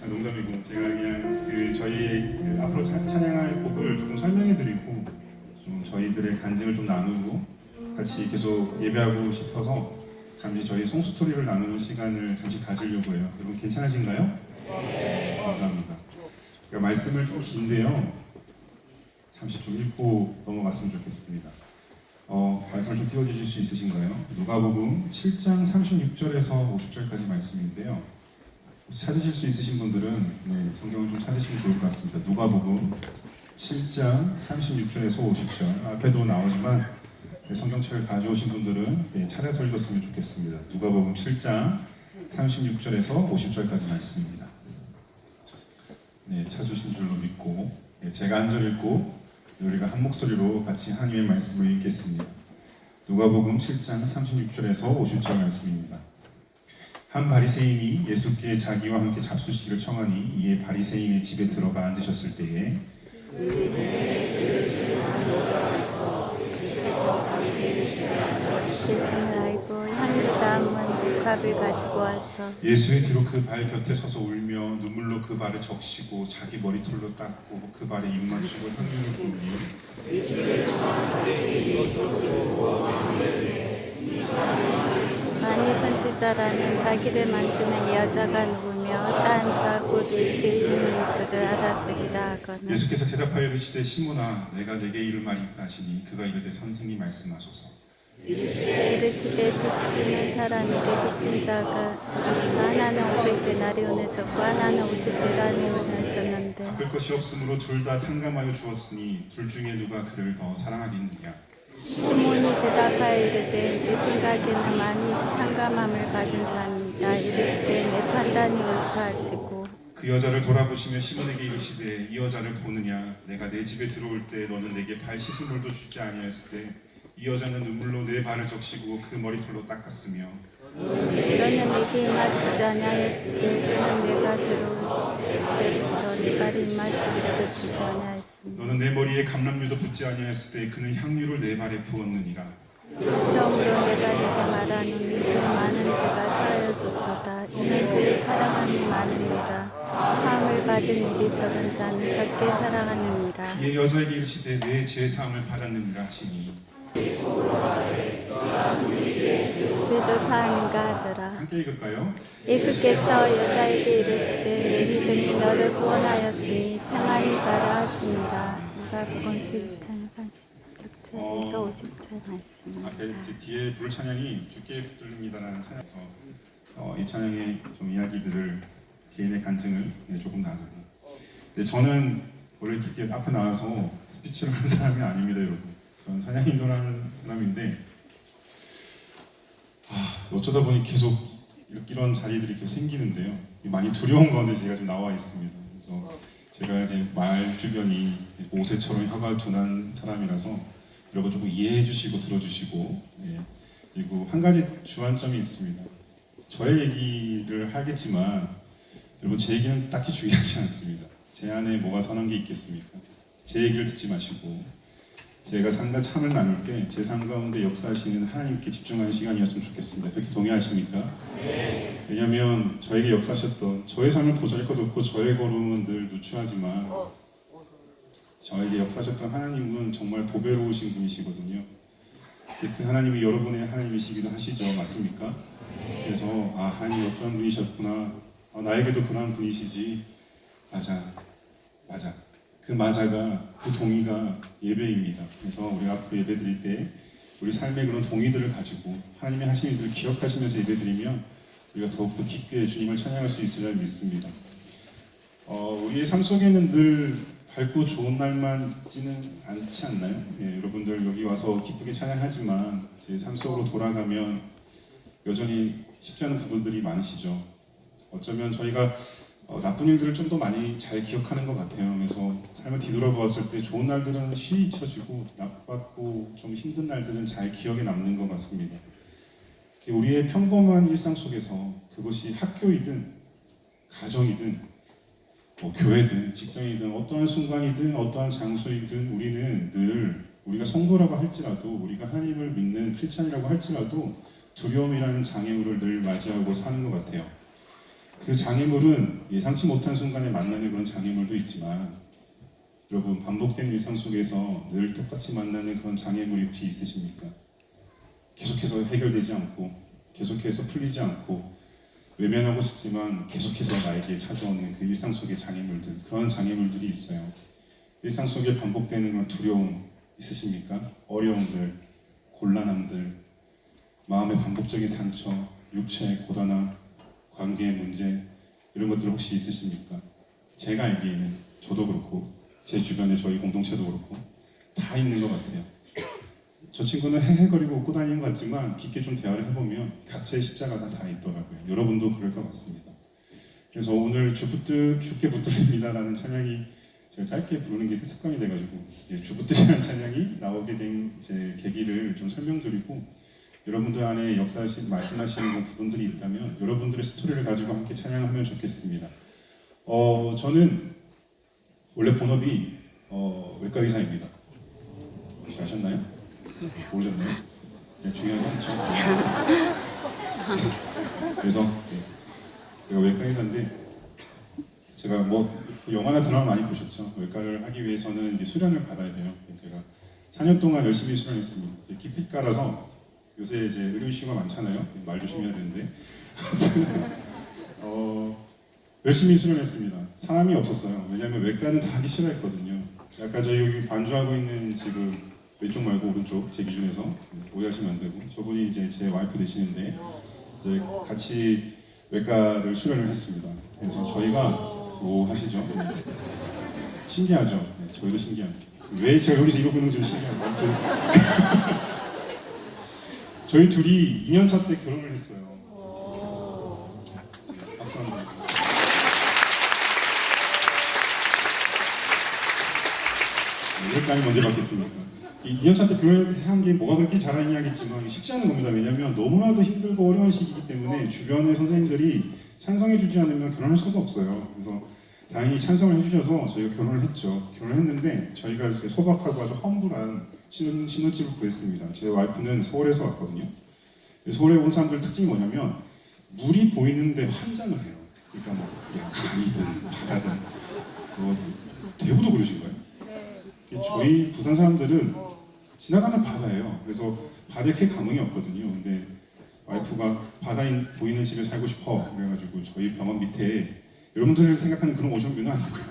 농담이고 제가 그냥 저희 앞으로 찬양할 곡을 조금 설명해드리고 좀 저희들의 간증을 좀 나누고 같이 계속 예배하고 싶어서 잠시 저희 송스토리를 나누는 시간을 잠시 가지려고 해요. 여러분 괜찮으신가요? 네. 감사합니다. 그러니까 말씀을 좀 긴데요. 잠시 좀 읽고 넘어갔으면 좋겠습니다. 말씀을 좀 띄워주실 수 있으신가요? 누가복음 7장 36절에서 50절까지 말씀인데요. 찾으실 수 있으신 분들은 성경을 좀 찾으시면 좋을 것 같습니다. 누가복음 7장 36절에서 50절 앞에도 나오지만 성경책을 가져오신 분들은 찾아서 읽었으면 좋겠습니다. 누가복음 7장 36절에서 50절까지 말씀입니다. 찾으신 줄로 믿고 제가 한 절 읽고 우리가 한 목소리로 같이 하나님의 말씀을 읽겠습니다. 누가복음 7장 36절에서 50절 말씀입니다. 한 바리새인이 예수께 자기와 함께 잡수시기를 청하니 이에 바리새인의 집에 들어가 앉으셨을 때에 예수는 알고 향유 담은 갑을 가지고 와서 예수의 뒤로 그 발 곁에 서서 울며 눈물로 그 발을 적시고 자기 머리털로 닦고 그 발에 입 맞추고 향유를 부으니 만일 선지자라면 자기를 만지는 이 여자가 누구며 딴 자 곧 일제인인 줄을 알았으리라 하거늘 예수께서 대답하여 이르시되 시몬아 내가 내게 이를 말이 있다 하시니 그가 이르되 선생님 말씀하소서. 이르시되 빚주는 사람에게 빚진 자가 하나는 500데나리온을 줬고 하나는 50데나리온을 줬는데 갚을 것이 없으므로 둘 다 탕감하여 주었으니 둘 중에 누가 그를 더 사랑하겠느냐. 시몬이 대답하여 이르되 내 생각에는 많이 탕감함을 받은 자니이다. 이르시되 내 판단이 옳다 하시고 그 여자를 돌아보시며 시몬에게 이르시되 이 여자를 보느냐. 내가 내 집에 들어올 때 너는 내게 발 씻을 물도 주지 아니하였을 때 이 여자는 눈물로 내 발을 적시고 그 머리털로 닦았으며 너는 내게 입맞추지 아니하였을 때 그는 내가 들어올 때부터 내 발에 입맞추기를 그치지 아니하였으니 너는 내 머리에 감람유도 붓지 아니하였을 때 그는 향유를 내 발에 부었느니라. 그러므로 내가 네게 말하노니 그 많은 죄가 사하여졌도다. 이는 그의 사랑함이 많음이라. 사함을 받은 일이 적은 자는 적게 사랑하느니라. 이에 여자에게 이르시되 내 죄 사함을 받았느니라 하시니 죄도 사하는가 하더라. 함께 읽을까요? 예수께서 여자에게 이르시되 내 믿음이 너를 구원하였으니 평안히 가라 하시니라. 누가복음 7장 36절에서 50절 말씀입니다. 앞에 제 뒤에 부를 찬양이 주께 붙들립니다라는 찬양에서 이 찬양의 좀 이야기들을 개인의 간증을 조금 나누고. 근데 저는 원래 이렇게 앞에 나와서 스피치를 하는 사람이 아닙니다, 여러분. 저는 찬양 인도라는 사람인데 어쩌다 보니 계속 이런 자리들이 계속 생기는데요. 많이 두려운 가운데 제가 좀 나와 있습니다. 그래서 제가 이제 말 주변이 오새처럼 혀가 둔한 사람이라서 이런 거 조금 이해해 주시고 들어주시고 그리고 한 가지 주안점이 있습니다. 저의 얘기를 하겠지만 여러분 제 얘기는 딱히 중요하지 않습니다. 제 안에 뭐가 선한 게 있겠습니까? 제 얘기를 듣지 마시고 제가 삶과 참을 나눌 때 제 삶 가운데 역사하시는 하나님께 집중하는 시간이었으면 좋겠습니다. 그렇게 동의하십니까? 네. 왜냐하면 저에게 역사하셨던 저의 삶을 보잘 것 없고 저의 걸음은 늘 누추하지만 저에게 역사하셨던 하나님은 정말 보배로우신 분이시거든요. 그 하나님이 여러분의 하나님이시기도 하시죠. 맞습니까? 그래서 하나님이 어떤 분이셨구나. 나에게도 그런 분이시지. 맞아. 그 맞아가, 그 동의가 예배입니다. 그래서 우리가 앞으로 예배 드릴 때 우리 삶의 그런 동의들을 가지고 하나님의 하신 일들을 기억하시면서 예배 드리면 우리가 더욱더 깊게 주님을 찬양할 수 있으리라 믿습니다. 우리의 삶 속에는 늘 밝고 좋은 날만 있지는 않지 않나요? 여러분들 여기 와서 기쁘게 찬양하지만 제 삶 속으로 돌아가면 여전히 쉽지 않은 부분들이 많으시죠. 어쩌면 저희가 나쁜 일들을 좀 더 많이 잘 기억하는 것 같아요. 그래서 삶을 뒤돌아보았을 때 좋은 날들은 쉬이 잊혀지고 나빴고 좀 힘든 날들은 잘 기억에 남는 것 같습니다. 우리의 평범한 일상 속에서 그것이 학교이든 가정이든 교회든 직장이든 어떠한 순간이든 어떠한 장소이든 우리는 늘 우리가 성도라고 할지라도 우리가 하나님을 믿는 크리스찬이라고 할지라도 두려움이라는 장애물을 늘 맞이하고 사는 것 같아요. 그 장애물은 예상치 못한 순간에 만나는 그런 장애물도 있지만 여러분 반복된 일상 속에서 늘 똑같이 만나는 그런 장애물이 혹시 있으십니까? 계속해서 해결되지 않고 계속해서 풀리지 않고 외면하고 싶지만 계속해서 나에게 찾아오는 그 일상 속의 장애물들, 그런 장애물들이 있어요. 일상 속에 반복되는 그런 두려움 있으십니까? 어려움들, 곤란함들, 마음의 반복적인 상처, 육체의 고단함, 관계의 문제, 이런 것들 혹시 있으십니까? 제가 알기에는 저도 그렇고 제 주변에 저희 공동체도 그렇고 다 있는 것 같아요. 저 친구는 헤헤거리고 웃고 다니는 것 같지만 깊게 좀 대화를 해보면 각자의 십자가가 다 있더라고요. 여러분도 그럴 것 같습니다. 그래서 오늘 주께 붙들립니다라는 찬양이 제가 짧게 부르는 게 습관이 돼가지고 주 붙들이라는 찬양이 나오게 된 제 계기를 좀 설명드리고 여러분들 안에 말씀하시는 부분들이 있다면 여러분들의 스토리를 가지고 함께 찬양하면 좋겠습니다. 저는 원래 본업이 외과 의사입니다. 혹시 아셨나요? 모르셨나요? 네, 중요하지 않죠. 그래서 제가 외과 의사인데 제가 그 영화나 드라마 많이 보셨죠? 외과를 하기 위해서는 이제 수련을 받아야 돼요. 제가 4년 동안 열심히 수련했습니다. 기피과라서 요새 이제 의료 이슈가 많잖아요. 말 조심해야 되는데 열심히 수련했습니다. 사람이 없었어요. 왜냐하면 외과는 다 하기 싫어했거든요. 아까 저희 여기 반주하고 있는 지금 왼쪽 말고 오른쪽 제 기준에서 오해하시면 안 되고 저분이 이제 제 와이프 되시는데 이제 같이 외과를 수련을 했습니다. 그래서 저희가 하시죠? 네. 신기하죠? 네, 저희도 신기합니다. 왜 제가 여기서 이러고 있는지 신기하고 아무튼 저희 둘이 2년차 때 결혼을 했어요. 네, 박수 한번 드릴게요. 이렇게 먼저 받겠습니까? 2년차 때 결혼한 게 뭐가 그렇게 잘하냐겠지만 쉽지 않은 겁니다. 왜냐하면 너무나도 힘들고 어려운 시기이기 때문에 주변의 선생님들이 찬성해주지 않으면 결혼할 수가 없어요. 그래서 다행히 찬성을 해주셔서 저희가 결혼을 했죠. 결혼을 했는데 저희가 이제 소박하고 아주 험불한 신혼집을 구했습니다. 제 와이프는 서울에서 왔거든요. 서울에 온 사람들 특징이 뭐냐면 물이 보이는데 환장을 해요. 그러니까 뭐 그게 강이든 바다든 대구도 그러신가요? 저희 부산 사람들은 지나가는 바다예요. 그래서 바다에 크게 감흥이 없거든요. 근데 와이프가 바다 보이는 집에 살고 싶어 그래가지고 저희 병원 밑에 여러분들이 생각하는 그런 오션뷰는 아니고요.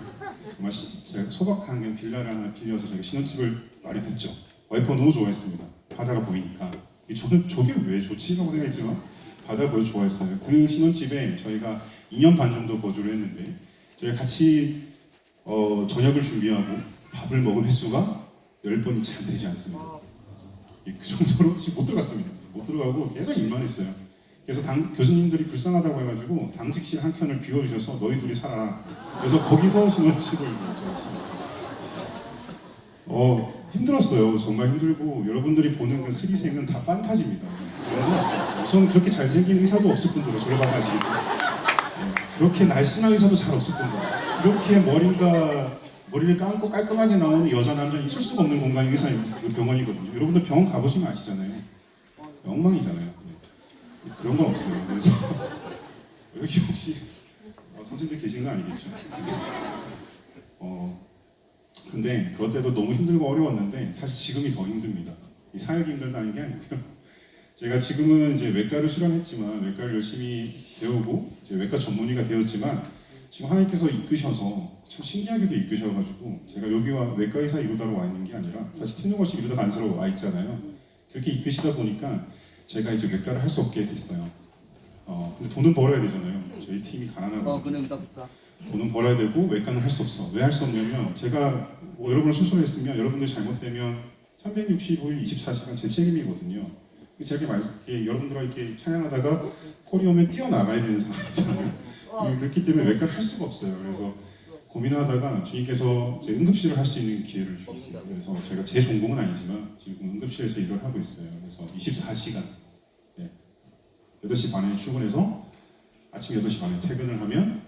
정말 제가 소박한 그냥 빌라를 하나 빌려서 저희가 신혼집을 마련했죠. 와이프가 너무 좋아했습니다. 바다가 보이니까. 저는 저게 왜 좋지? 라고 생각했지만 바다를 보여 좋아했어요. 그 신혼집에 저희가 2년 반 정도 거주를 했는데 저희가 같이 저녁을 준비하고 밥을 먹은 횟수가 10번이 채 안 되지 않습니다. 그 정도로 지금 못 들어갔습니다. 못 들어가고 계속 일만 했어요. 그래서 교수님들이 불쌍하다고 해가지고 당직실 한 켠을 비워주셔서 너희 둘이 살아라. 그래서 거기서 신혼집을 찾았죠. 힘들었어요. 정말 힘들고 여러분들이 보는 그 스리생은 다 판타지입니다. 그런 건 없어요. 우선 그렇게 잘생긴 의사도 없을 뿐더러 저를 봐서 아시겠죠? 그렇게 날씬한 의사도 잘 없을 뿐더러 그렇게 머리를 감고 깔끔하게 나오는 여자 남자 있을 수가 없는 공간이 그 병원이거든요. 여러분들 병원 가보시면 아시잖아요. 엉망이잖아요. 네. 그런 건 없어요. 그래서 여기 혹시 선생님들 계신 거 아니겠죠? 근데 그것 때도 너무 힘들고 어려웠는데 사실 지금이 더 힘듭니다. 이 사역이 힘들다는 게 아니고요. 제가 지금은 이제 외과를 수련했지만 외과를 열심히 배우고 이제 외과 전문의가 되었지만 지금 하나님께서 이끄셔서 참 신기하게도 이끄셔가지고 제가 여기와 외과 의사 이루다로 와 있는 게 아니라 사실 팀노거시 이루다 간사로 와 있잖아요. 그렇게 이끄시다 보니까 제가 이제 외과를 할 수 없게 됐어요. 근데 돈은 벌어야 되잖아요. 저희 팀이 가난하거든요. 돈은 벌어야 되고 외과는 할 수 없어. 왜 할 수 없냐면 제가 여러분을 수술했으면 여러분들이 잘못되면 365일 24시간 제 책임이거든요. 제가 여러분들과 이렇게 찬양하다가 콜이 오면 뛰어나가야 되는 상황이잖아요. 그렇기 때문에 외과를 할 수가 없어요. 그래서 고민하다가 주님께서 제 응급실을 할 수 있는 기회를 주셨어요. 그래서 제가 제 전공은 아니지만 지금 응급실에서 일을 하고 있어요. 그래서 24시간 8시 반에 출근해서 아침 8시 반에 퇴근을 하면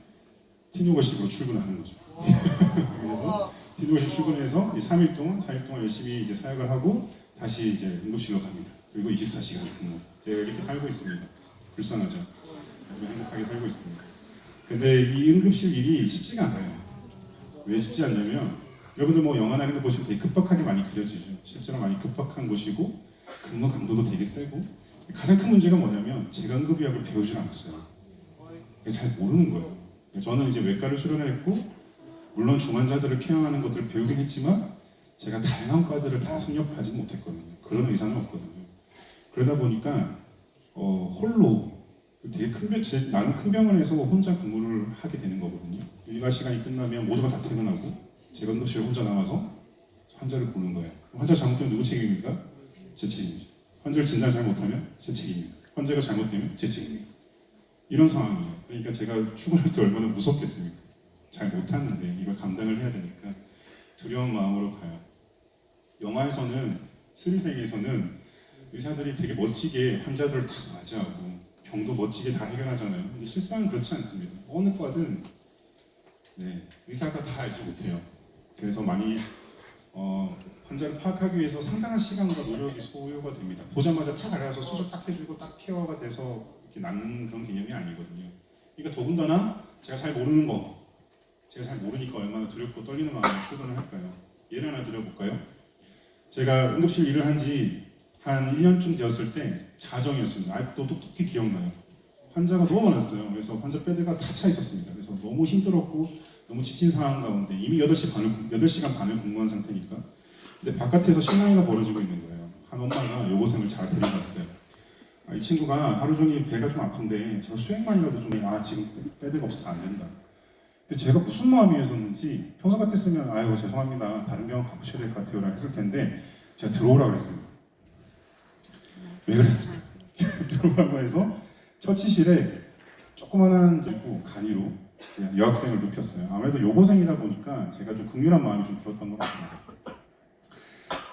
팀요거식으로 출근하는 거죠. 그래서 팀요거식 출근해서 3일 동안, 4일 동안 열심히 이제 사역을 하고 다시 이제 응급실로 갑니다. 그리고 24시간 근무. 제가 이렇게 살고 있습니다. 불쌍하죠. 하지만 행복하게 살고 있습니다. 근데 이 응급실 일이 쉽지가 않아요. 왜 쉽지 않냐면 여러분들 뭐 영화나 이런 거 보시면 되게 급박하게 많이 그려지죠. 실제로 많이 급박한 곳이고 근무 강도도 되게 세고 가장 큰 문제가 뭐냐면 제가 응급의학을 배우질 않았어요. 잘 모르는 거예요. 저는 이제 외과를 수련했고 물론 중환자들을 케어하는 것들을 배우긴 했지만 제가 다양한 과들을 다 섭렵하지 못했거든요. 그런 의사는 없거든요. 그러다 보니까 홀로 되게 나름 큰 병원에서 혼자 근무를 하게 되는 거거든요. 일과 시간이 끝나면 모두가 다 퇴근하고 제가 응급실에 혼자 나와서 환자를 보는 거예요. 환자 잘못되면 누구 책임입니까? 제 책임이죠. 환자를 진단 잘못하면 제 책임입니다. 환자가 잘못되면 제 책임입니다. 이런 상황이에요. 그러니까 제가 출근할 때 얼마나 무섭겠습니까? 잘 못하는데 이걸 감당을 해야 되니까 두려운 마음으로 가요. 영화에서는 스리생에서는 의사들이 되게 멋지게 환자들을 다 맞이하고 병도 멋지게 다 해결하잖아요. 근데 실상은 그렇지 않습니다. 어느 과든 의사가 다 알지 못해요. 그래서 많이 환자를 파악하기 위해서 상당한 시간과 노력이 소요가 됩니다. 보자마자 탁 알아서 수술 딱 해주고 딱 케어가 돼서 이렇게 낫는 그런 개념이 아니거든요. 그러니까 더군다나 제가 잘 모르는 거, 제가 잘 모르니까 얼마나 두렵고 떨리는 마음으로 출근을 할까요? 예를 하나 드려볼까요? 제가 응급실 일을 한 지 한 1년쯤 되었을 때 자정이었습니다. 아직도 똑똑히 기억나요. 환자가 너무 많았어요. 그래서 환자 베드가 다 차 있었습니다. 그래서 너무 힘들었고 너무 지친 상황 가운데 이미 8시간 반을 근무한 상태니까 근데 바깥에서 실랑이가 벌어지고 있는 거예요. 한 엄마가 여고생을 잘 데려갔어요. 이 친구가 하루 종일 배가 좀 아픈데 제가 수액만이라도 좀 지금 베드가 없어서 안 된다. 근데 제가 무슨 마음이었는지 평소 같았으면 아이고 죄송합니다. 다른 병원 가보셔야 될 것 같아요 라고 했을 텐데 제가 들어오라고 그랬습니다. 왜 그랬어요? 들어오라고 해서 처치실에 조그만한 재고 간이로 그냥 여학생을 눕혔어요. 아무래도 여고생이다 보니까 제가 좀 극렬한 마음이 좀 들었던 것 같아요.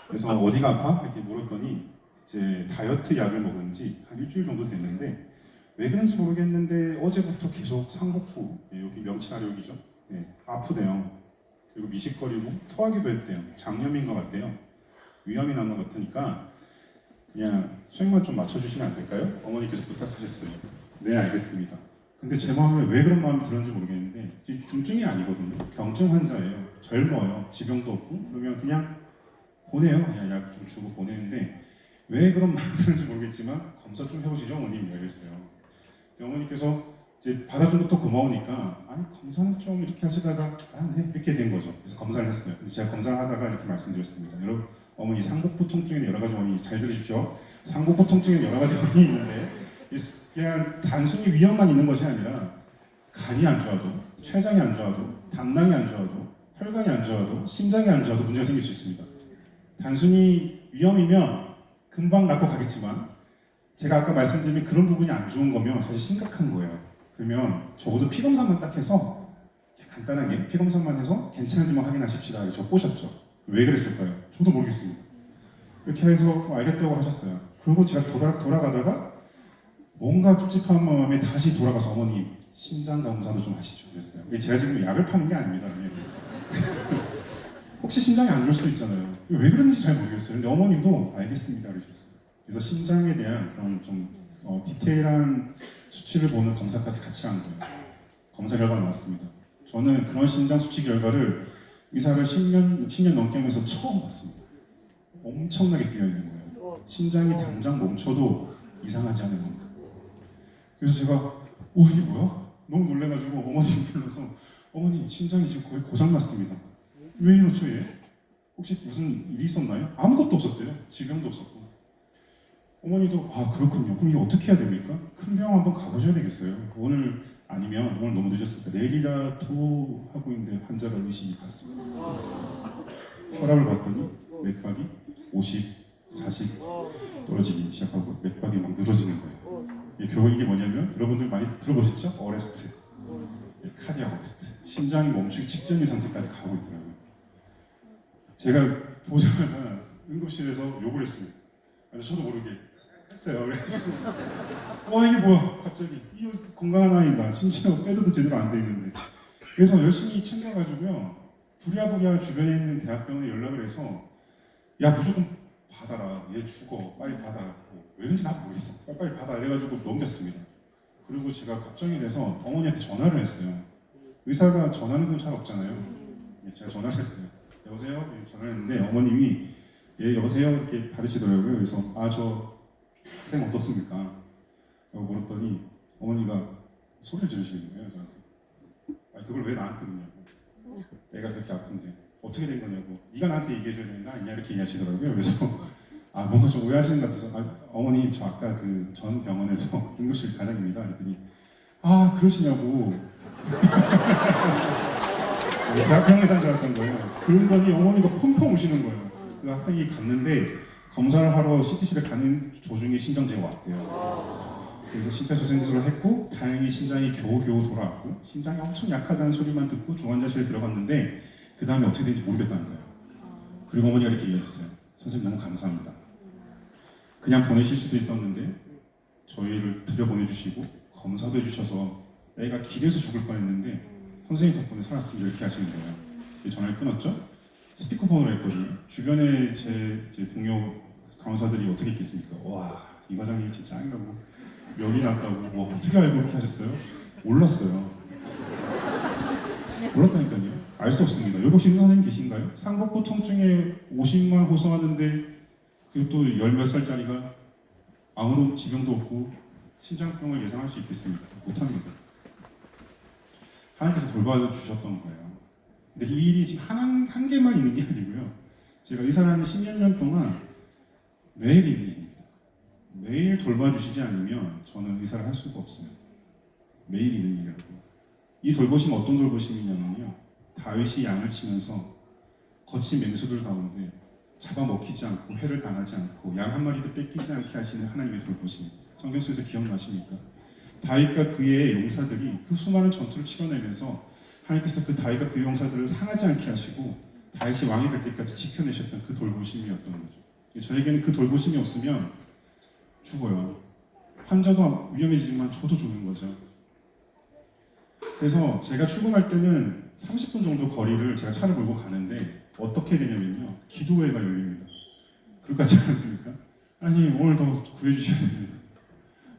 그래서 어디가 아파? 이렇게 물었더니 이제 다이어트 약을 먹은 지 한 일주일 정도 됐는데 왜 그런지 모르겠는데 어제부터 계속 상복부 여기 명치아력이죠. 아프대요. 그리고 미식거리고 토하기도 했대요. 장염인 것 같대요. 위험이 난 것 같으니까 그냥 수액만 좀 맞춰주시면 안 될까요? 어머니께서 부탁하셨어요. 네, 알겠습니다. 근데 제 마음에 왜 그런 마음이 들었는지 모르겠는데 중증이 아니거든요. 경증 환자예요. 젊어요. 지병도 없고 그러면 그냥 보내요. 그냥 약 좀 주고 보내는데 왜 그런 마음이 드는지 모르겠지만 검사 좀 해보시죠, 어머님. 알겠어요. 어머니께서 이제 받아준 것도 고마우니까 아니 검사는 좀 이렇게 하시다가 네 이렇게 된 거죠. 그래서 검사를 했어요. 그래서 제가 검사를 하다가 이렇게 말씀드렸습니다. 여러분 어머니 상복부 통증에는 여러 가지 원인이 잘 들으십시오. 상복부 통증에는 여러 가지 원인이 있는데 그냥 단순히 위험만 있는 것이 아니라 간이 안 좋아도 췌장이 안 좋아도 당당이 안 좋아도 혈관이 안 좋아도 심장이 안 좋아도 문제가 생길 수 있습니다. 단순히 위험이면 금방 낫고 가겠지만 제가 아까 말씀드린 그런 부분이 안 좋은 거면 사실 심각한 거예요. 그러면 적어도 피검사만 딱 해서 간단하게 피검사만 해서 괜찮은지만 확인하십시다. 이렇게 저 꼬셨죠. 왜 그랬을까요? 저도 모르겠습니다. 이렇게 해서 알겠다고 하셨어요. 그리고 제가 돌아가다가 뭔가 찝찝한 마음에 다시 돌아가서 어머니 심장 검사도 좀 하시죠 그랬어요. 제가 지금 약을 파는 게 아닙니다. 혹시 심장이 안 좋을 수도 있잖아요. 왜 그랬는지 잘 모르겠어요. 근데 어머님도 알겠습니다 그러셨어요. 그래서 심장에 대한 그런 좀 디테일한 수치를 보는 검사까지 같이 한 거예요. 검사 결과가 나왔습니다. 저는 그런 심장 수치 결과를 의사를 10년 넘게 하면서 처음 봤습니다. 엄청나게 뛰어 있는 거예요. 심장이 당장 멈춰도 이상하지 않은 만큼. 그래서 제가 이게 뭐야? 너무 놀래가지고 어머니 불러서 어머니 심장이 지금 거의 고장났습니다. 왜 이렇죠 얘? 혹시 무슨 일이 있었나요? 아무것도 없었대요. 질병도 없었고. 어머니도 그렇군요. 그럼 이거 어떻게 해야 됩니까? 큰 병원 한번 가보셔야 되겠어요. 오늘 아니면 오늘 너무 늦었을까 내일이라도 하고 있는데 환자가 의심이 갔습니다. 혈압을 봤더니 맥박이 50, 40 떨어지기 시작하고 맥박이 막 늘어지는 거예요. 이게 뭐냐면 여러분들 많이 들어보셨죠? 어레스트, 카디악 어레스트. 심장이 멈추기 직전인 상태까지 가고 있더라고요. 제가 보자마자 응급실에서 욕을 했습니다. 저도 모르게 했어요. 그래가지고 이게 뭐야 갑자기 이 건강한 아이가 심지어 빼드도 제대로 안 돼 있는데 그래서 열심히 챙겨가지고요 부랴부랴 주변에 있는 대학병원에 연락을 해서 야 무조건 받아라 얘 죽어 빨리 받아 왜 그런지 나 모르겠어 빨리 받아 이래가지고 넘겼습니다. 그리고 제가 걱정이 돼서 어머니한테 전화를 했어요. 의사가 전화하는 건 잘 없잖아요. 제가 전화를 했어요. 여보세요? 전화를 했는데 어머님이 예 여보세요? 이렇게 받으시더라고요. 그래서 아 저 학생 어떻습니까? 라고 물었더니 어머니가 소리를 지르시는 거예요 저한테. 아 그걸 왜 나한테 묻냐고. 애가 그렇게 아픈데 어떻게 된 거냐고. 네가 나한테 얘기해줘야 되는 거 아니냐 이렇게 얘기하시더라고요. 그래서 아 뭔가 좀 오해하시는 것 같아서 아, 어머님 저 아까 그 전 병원에서 응급실 과장입니다. 그랬더니 아 그러시냐고. 대학병 의사인 줄 알았던 거예요. 그러더니 어머니가 펑펑 우시는 거예요. 그 학생이 갔는데 검사를 하러 CT실에 가는 도중에 심정지가 왔대요. 그래서 심폐소생술을 했고 다행히 심장이 겨우겨우 돌아왔고 심장이 엄청 약하다는 소리만 듣고 중환자실에 들어갔는데 그 다음에 어떻게 된지 모르겠다는 거예요. 그리고 어머니가 이렇게 얘기해줬어요. 선생님 너무 감사합니다. 그냥 보내실 수도 있었는데 저희를 들여보내주시고 검사도 해주셔서 애가 길에서 죽을 뻔했는데 선생님 덕분에 살았습니다. 이렇게 하시는 거예요. 전화를 끊었죠. 스피커폰으로 했거든요. 주변에 제 동료 간호사들이 어떻게 있겠습니까? 와, 이 과장님 진짜 짱이라고 명이 났다고. 와, 어떻게 알고 그렇게 하셨어요? 몰랐어요. 몰랐다니까요. 알 수 없습니다. 여기 혹시 의사 선생님 계신가요? 상복부 통증에 50만 호소하는데 그리고 또 10몇 살짜리가 아무런 지병도 없고 심장병을 예상할 수 있겠습니까? 못합니다. 하나님께서 돌봐주셨던 거예요. 근데 이 일이 지금 한 개만 있는 게 아니고요. 제가 의사를 하는 10여 년 동안 매일 있는 일입니다. 매일 돌봐주시지 않으면 저는 의사를 할 수가 없어요. 매일 있는 일이라고. 이 돌보심은 어떤 돌보심이냐면요. 다윗이 양을 치면서 거친 맹수들 가운데 잡아먹히지 않고 해를 당하지 않고 양 한 마리도 뺏기지 않게 하시는 하나님의 돌보심. 성경 속에서 기억나십니까? 다윗과 그의 용사들이 그 수많은 전투를 치러내면서 하나님께서 그 다윗과 그 용사들을 상하지 않게 하시고 다윗이 왕이 될 때까지 지켜내셨던 그 돌보심이었던 거죠. 저에게는 그 돌보심이 없으면 죽어요. 환자도 위험해지지만 저도 죽는 거죠. 그래서 제가 출근할 때는 30분 정도 거리를 제가 차를 몰고 가는데 어떻게 되냐면요. 기도회가 열립니다. 그럴 것 같지 않습니까? 하나님 오늘 더 구해주셔야 됩니다.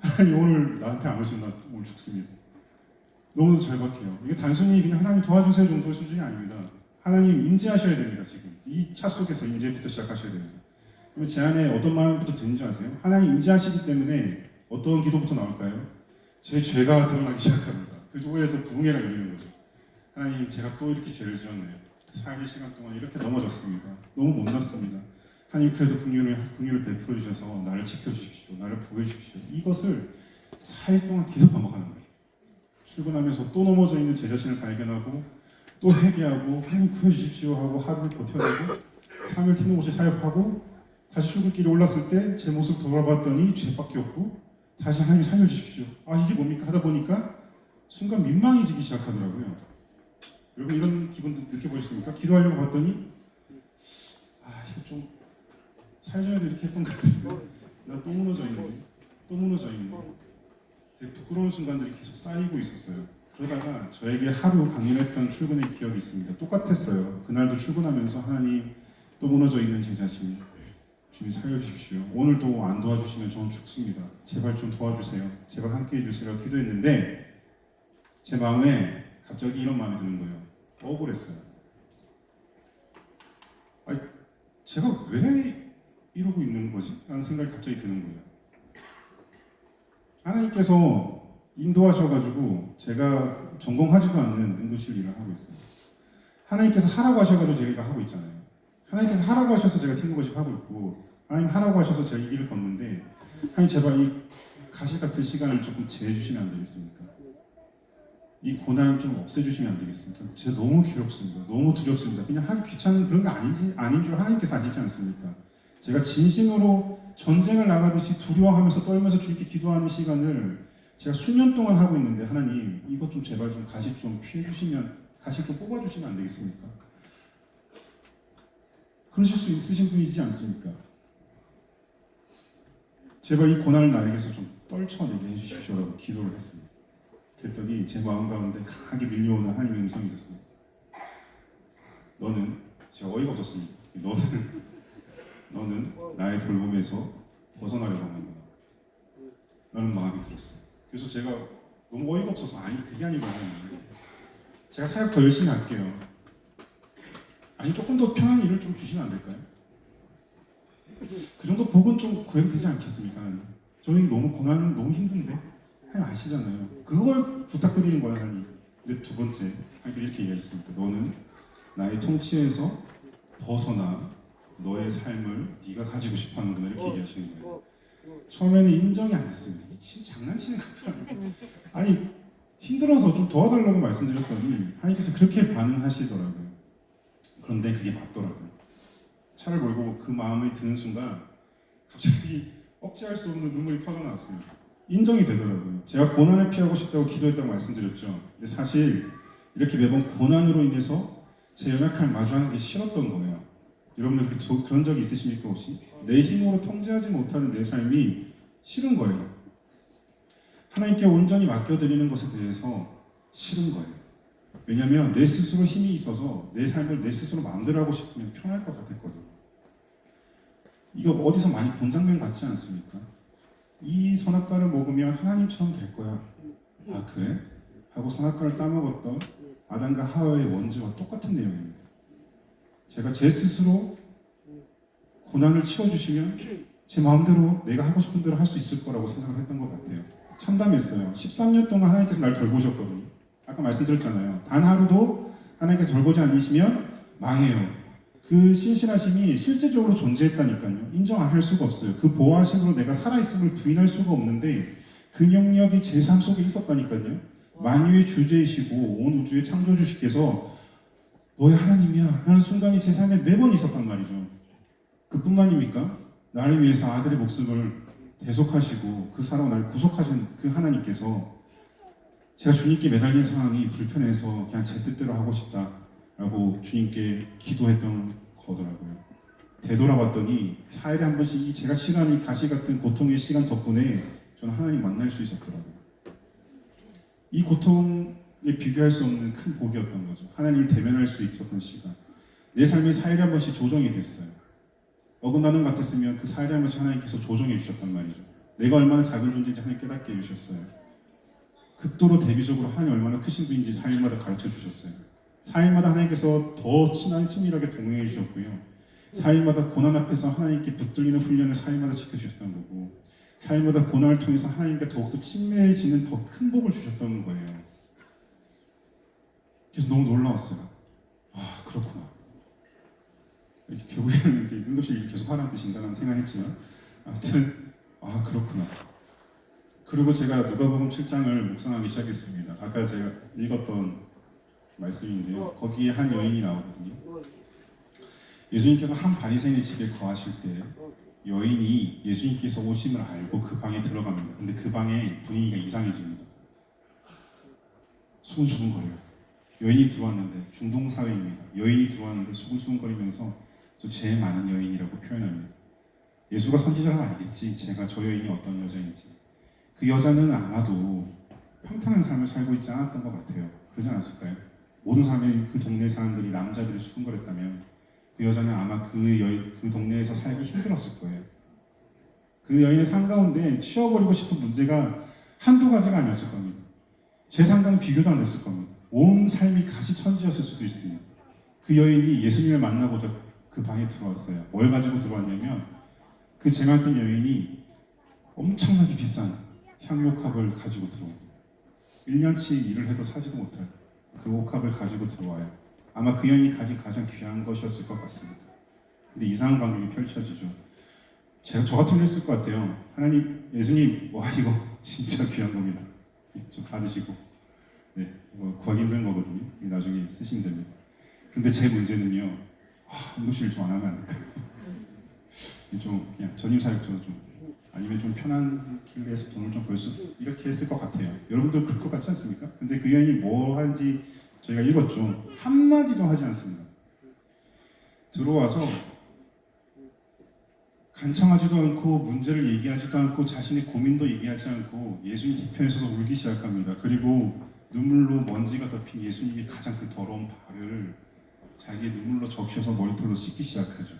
하나님 오늘 나한테 안 오시면 나 오늘 죽습니다. 너무도 절박해요. 이게 단순히 그냥 하나님 도와주세요 정도의 수준이 아닙니다. 하나님 임재하셔야 됩니다. 지금 이 차 속에서 임재부터 시작하셔야 됩니다. 그러면 제 안에 어떤 마음부터 드는지 아세요? 하나님 임재하시기 때문에 어떤 기도부터 나올까요? 제 죄가 드러나기 시작합니다. 그 조에서 부흥회가 열리는 거죠. 하나님 제가 또 이렇게 죄를 지었네요. 4일 시간 동안 이렇게 넘어졌습니다. 너무 못났습니다. 하나님 그래도 긍휼을 베풀어 주셔서 나를 지켜주십시오. 나를 보호해 주십시오. 이것을 4일 동안 계속 반복하는 거예요. 출근하면서 또 넘어져 있는 제 자신을 발견하고 또 회개하고 하나님 구해주십시오 하고 하루를 버텨내고 3일 팀워시 사역하고 다시 출근길에 올랐을 때 제 모습 돌아봤더니 죄밖에 없고 다시 하나님 살려주십시오. 아 이게 뭡니까 하다 보니까 순간 민망해지기 시작하더라고요. 여러분 이런 기분 느껴보셨습니까? 기도하려고 봤더니 아 이거 좀 사회전에도 이렇게 했던 것 같은데 나 또 무너져 있는데 또 무너져 있는데 되게 부끄러운 순간들이 계속 쌓이고 있었어요. 그러다가 저에게 하루 강연했던 출근의 기억이 있습니다. 똑같았어요. 그날도 출근하면서 하나님 또 무너져 있는 제 자신 주님 살려주십시오. 오늘도 안 도와주시면 저는 죽습니다. 제발 좀 도와주세요. 제발 함께 해주세요. 기도했는데 제 마음에 갑자기 이런 마음이 드는 거예요. 억울했어요. 아니, 제가 왜 이러고 있는 거지? 라는 생각이 갑자기 드는 거예요. 하나님께서 인도하셔가지고 제가 전공하지도 않는 응급실 일을 하고 있어요. 하나님께서 하라고 하셔가지고 제가 하고 있잖아요. 하나님께서 하라고 하셔서 제가 팀워크십 하고 있고 하나님 하라고 하셔서 제가 이 길을 걷는데 하나님 제발 이 가시 같은 시간을 조금 재주시면 안 되겠습니까? 이 고난 좀 없애주시면 안 되겠습니까? 제가 너무 괴롭습니다. 너무 두렵습니다. 그냥 하기 귀찮은 그런 게 아닌 줄 하나님께서 아시지 않습니까? 제가 진심으로 전쟁을 나가듯이 두려워하면서 떨면서 주님께 기도하는 시간을 제가 수년 동안 하고 있는데 하나님 이것 좀 제발 좀 가시 좀 피해주시면 가시 좀 뽑아주시면 안 되겠습니까? 그러실 수 있으신 분이지 않습니까? 제발 이 고난을 나에게서 좀 떨쳐내게 해주십시오라고 기도를 했습니다. 그랬더니 제 마음 가운데 강하게 밀려오는 하나님의 음성이 있었어요. 너는 제가 어이가 없었습니다. 너는 나의 돌봄에서 벗어나려고 하는구나 라는 마음이 들었어요. 그래서 제가 너무 어이가 없어서 아니 그게 아니고 제가 사역 더 열심히 할게요. 아니 조금 더 편한 일을 좀 주시면 안 될까요? 그 정도 복은 좀 구해도 되지 않겠습니까? 저는 너무 고난은 너무 힘든데 하나님 아시잖아요. 그걸 부탁드리는 거야 하나님. 근데 두 번째 하나님께 이렇게 얘기하셨습니다. 너는 나의 통치에서 벗어나 너의 삶을 네가 가지고 싶어하는구나 이렇게 얘기하시는 거예요. 처음에는 인정이 안 됐습니다. 지금 장난치는 거잖아요. 아니 힘들어서 좀 도와달라고 말씀드렸더니 하나님께서 그렇게 반응하시더라고요. 그런데 그게 맞더라고요. 차를 몰고 그 마음이 드는 순간 갑자기 억제할 수 없는 눈물이 터져나왔어요. 인정이 되더라고요. 제가 고난을 피하고 싶다고 기도했다고 말씀드렸죠. 근데 사실 이렇게 매번 고난으로 인해서 제 연약함을 마주하는 게 싫었던 거예요. 여러분들 그런 적이 있으십니까 혹시? 내 힘으로 통제하지 못하는 내 삶이 싫은 거예요. 하나님께 온전히 맡겨드리는 것에 대해서 싫은 거예요. 왜냐하면 내 스스로 힘이 있어서 내 삶을 내 스스로 마음대로 하고 싶으면 편할 것 같았거든요. 이거 어디서 많이 본 장면 같지 않습니까? 이 선악과를 먹으면 하나님처럼 될 거야. 아 그래? 하고 선악과를 따먹었던 아담과 하와의 원죄와 똑같은 내용입니다. 제가 제 스스로 고난을 치워주시면 제 마음대로 내가 하고 싶은 대로 할 수 있을 거라고 생각을 했던 것 같아요. 참담했어요. 13년 동안 하나님께서 날 돌보셨거든요. 아까 말씀드렸잖아요. 단 하루도 하나님께서 돌보지 않으시면 망해요. 그 신실하심이 실제적으로 존재했다니까요. 인정 안 할 수가 없어요. 그 보호하심으로 내가 살아있음을 부인할 수가 없는데 그 영역이 제 삶 속에 있었다니까요. 만유의 주제이시고 온 우주의 창조주시께서 너의 하나님이야 라는 순간이 제 삶에 매번 있었단 말이죠. 그뿐만입니까? 나를 위해서 아들의 목숨을 대속하시고 그 사랑으로 나를 구속하신 그 하나님께서 제가 주님께 매달린 상황이 불편해서 그냥 제 뜻대로 하고 싶다라고 주님께 기도했던 거더라고요. 되돌아봤더니 4일에 한 번씩 제가 싫어하는 가시 같은 고통의 시간 덕분에 저는 하나님 만날 수 있었더라고요. 이 고통에 비교할 수 없는 큰 복이었던 거죠. 하나님을 대면할 수 있었던 시간. 내 삶이 4일에 한 번씩 조정이 됐어요. 어긋나는 것 같았으면 그 4일에 한 번씩 하나님께서 조정해 주셨단 말이죠. 내가 얼마나 작은 존재인지 하나님 깨닫게 해주셨어요. 극도로 대비적으로 하나님 얼마나 크신 분인지 4일마다 가르쳐 주셨어요. 4일마다 하나님께서 더 친밀하게 동행해 주셨고요. 4일마다 고난 앞에서 하나님께 붙들리는 훈련을 4일마다 지켜주셨던 거고 4일마다 고난을 통해서 하나님께 더욱더 친밀해지는 더 큰 복을 주셨던 거예요. 그래서 너무 놀라웠어요. 아 그렇구나. 이렇게 결국에는 이제 응급실 계속 하라는 뜻인가라는 생각했지만 아무튼 아 그렇구나. 그리고 제가 누가복음 7장을 묵상하기 시작했습니다. 아까 제가 읽었던 말씀인데요. 거기에 한 여인이 나오거든요. 예수님께서 한 바리새인의 집에 거하실 때 여인이 예수님께서 오심을 알고 그 방에 들어갑니다. 근데 그 방에 분위기가 이상해집니다. 수근수근거려요. 여인이 들어왔는데 중동 사회입니다. 여인이 들어왔는데 수근수근거리면서 저 죄 많은 여인이라고 표현합니다. 예수가 선지자라면 알겠지. 제가 저 여인이 어떤 여자인지. 그 여자는 아마도 평탄한 삶을 살고 있지 않았던 것 같아요. 그러지 않았을까요? 모든 사람이 그 동네 사람들이 남자들이 수근거렸다면 그 여자는 아마 그 동네에서 살기 힘들었을 거예요. 그 여인의 삶 가운데 치워버리고 싶은 문제가 한두 가지가 아니었을 겁니다. 제 삶과는 비교도 안 됐을 겁니다. 온 삶이 가시천지였을 수도 있습니다. 그 여인이 예수님을 만나고자 그 방에 들어왔어요. 뭘 가지고 들어왔냐면 그 제말든 여인이 엄청나게 비싼 향유옥합을 가지고 들어옵니다. 1년치 일을 해도 사지도 못할 그 옥합을 가지고 들어와요. 아마 그 여인이 가진 가장 귀한 것이었을 것 같습니다. 근데 이상한 광경이 펼쳐지죠. 저 같으면 했을 것 같아요. 하나님, 예수님, 와 이거 진짜 귀한 겁니다. 좀 받으시고, 네, 이거 구하기 힘든 거거든요. 나중에 쓰시면 됩니다. 근데 제 문제는요, 응급실 좀 안 하면 안 될까요? 좀 그냥 전임 사역처럼 좀 아니면 좀 편한 길에서 돈을 좀 벌 수 이렇게 했을 것 같아요. 여러분들 그럴 것 같지 않습니까? 근데 그 여인이 뭐 하는지 저희가 읽었죠. 한마디도 하지 않습니다. 들어와서 간청하지도 않고 문제를 얘기하지도 않고 자신의 고민도 얘기하지 않고 예수님 뒤편에 서서 울기 시작합니다. 그리고 눈물로 먼지가 덮인 예수님이 가장 그 더러운 발을 자기의 눈물로 적셔서 머리털로 씻기 시작하죠.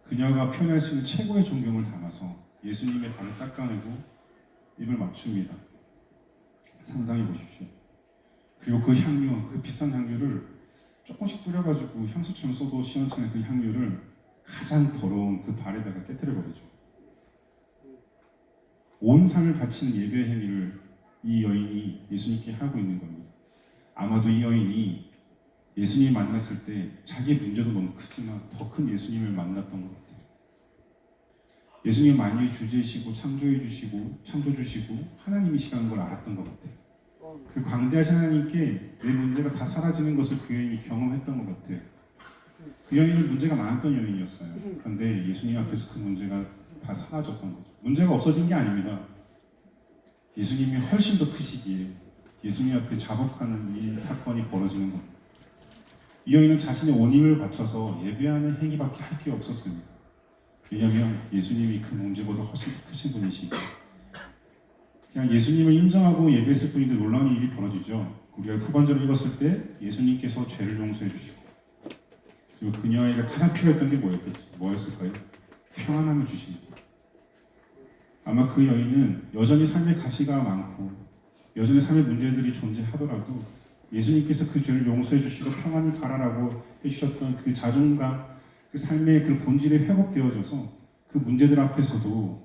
그녀가 표현할 수 있는 최고의 존경을 담아서 예수님의 발을 닦아내고 입을 맞춥니다. 상상해 보십시오. 그리고 그 향유, 그 비싼 향유를 조금씩 뿌려가지고 향수처럼 쏘도 시원찮은 그 향유를 가장 더러운 그 발에다가 깨뜨려 버리죠. 온 삶을 바치는 예배의 행위를 이 여인이 예수님께 하고 있는 겁니다. 아마도 이 여인이 예수님을 만났을 때 자기의 문제도 너무 크지만 더 큰 예수님을 만났던 것 같아요. 예수님 만유의 주제이시고 창조해 주시고 창조 주시고 하나님이시라는 걸 알았던 것 같아요. 그 광대하신 하나님께 내 문제가 다 사라지는 것을 그 여인이 경험했던 것 같아요. 그 여인은 문제가 많았던 여인이었어요. 그런데 예수님 앞에서 그 문제가 다 사라졌던 거죠. 문제가 없어진 게 아닙니다. 예수님이 훨씬 더 크시기에 예수님 앞에 자복하는 이 사건이 벌어지는 겁니다. 이 여인은 자신의 온 힘을 바쳐서 예배하는 행위밖에 할 게 없었습니다. 왜냐하면 예수님이 그 문제보다 훨씬 크신 분이시고 그냥 예수님을 인정하고 예배했을 뿐인데 놀라운 일이 벌어지죠. 우리가 후반절을 읽었을 때 예수님께서 죄를 용서해 주시고 그리고 그녀에게 가장 필요했던 게 뭐였을까요? 평안함을 주십니다. 아마 그 여인은 여전히 삶의 가시가 많고 여전히 삶의 문제들이 존재하더라도 예수님께서 그 죄를 용서해 주시고 평안히 가라라고 해주셨던 그 자존감, 그 삶의 그 본질이 회복되어져서 그 문제들 앞에서도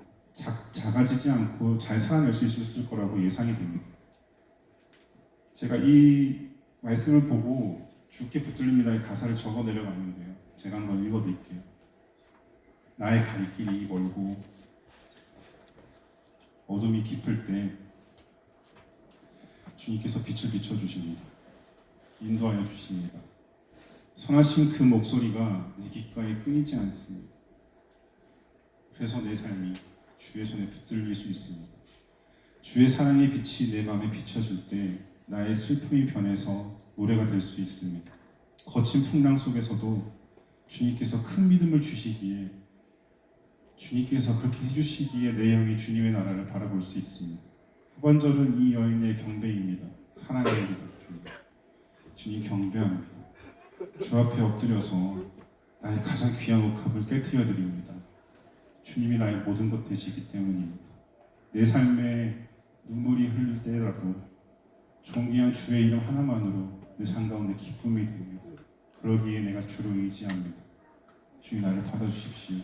작아지지 않고 잘 살아낼 수 있을 거라고 예상이 됩니다. 제가 이 말씀을 보고 주께 붙들립니다의 가사를 적어 내려갔는데요. 제가 한번 읽어드릴게요. 나의 갈 길이 멀고 어둠이 깊을 때 주님께서 빛을 비춰주십니다. 인도하여 주십니다. 선하신 그 목소리가 내 귓가에 끊이지 않습니다. 그래서 내 삶이 주의 손에 붙들릴 수 있습니다. 주의 사랑의 빛이 내 마음에 비춰질 때 나의 슬픔이 변해서 노래가 될 수 있습니다. 거친 풍랑 속에서도 주님께서 큰 믿음을 주시기에 주님께서 그렇게 해주시기에 내 영이 주님의 나라를 바라볼 수 있습니다. 후반절은 이 여인의 경배입니다. 사랑입니다. 주님 경배합니다. 주 앞에 엎드려서 나의 가장 귀한 옥합을 깨트려 드립니다. 주님이 나의 모든 것 되시기 때문입니다. 내 삶에 눈물이 흘릴 때라도 존귀한 주의 이름 하나만으로 내 삶 가운데 기쁨이 됩니다. 그러기에 내가 주를 의지합니다. 주님 나를 받아주십시오.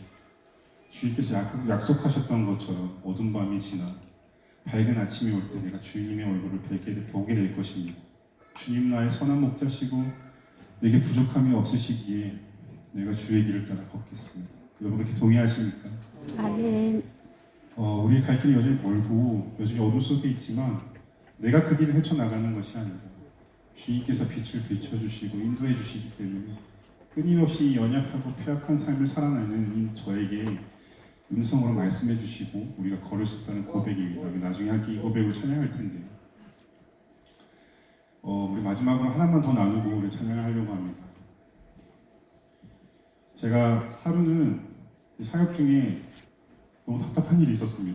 주님께서 약속하셨던 것처럼 어두운 밤이 지나 밝은 아침이 올 때 내가 주님의 얼굴을 보게 될 것입니다. 주님 나의 선한 목자시고 내게 부족함이 없으시기에 내가 주의 길을 따라 걷겠습니다. 여러분 그렇게 동의하십니까? 아멘. 우리의 갈 길이 여전히 멀고 여전히 어둠 속에 있지만 내가 그 길을 헤쳐나가는 것이 아니라 주님께서 빛을 비춰주시고 인도해 주시기 때문에 끊임없이 이 연약하고 폐악한 삶을 살아내는 저에게 음성으로 말씀해 주시고 우리가 걸을 수 있다는 고백입니다. 나중에 함께 이 고백을 찬양할 텐데요. 우리 마지막으로 하나만 더 나누고 우리 찬양을 하려고 합니다. 제가 하루는 사역 중에 너무 답답한 일이 있었습니다.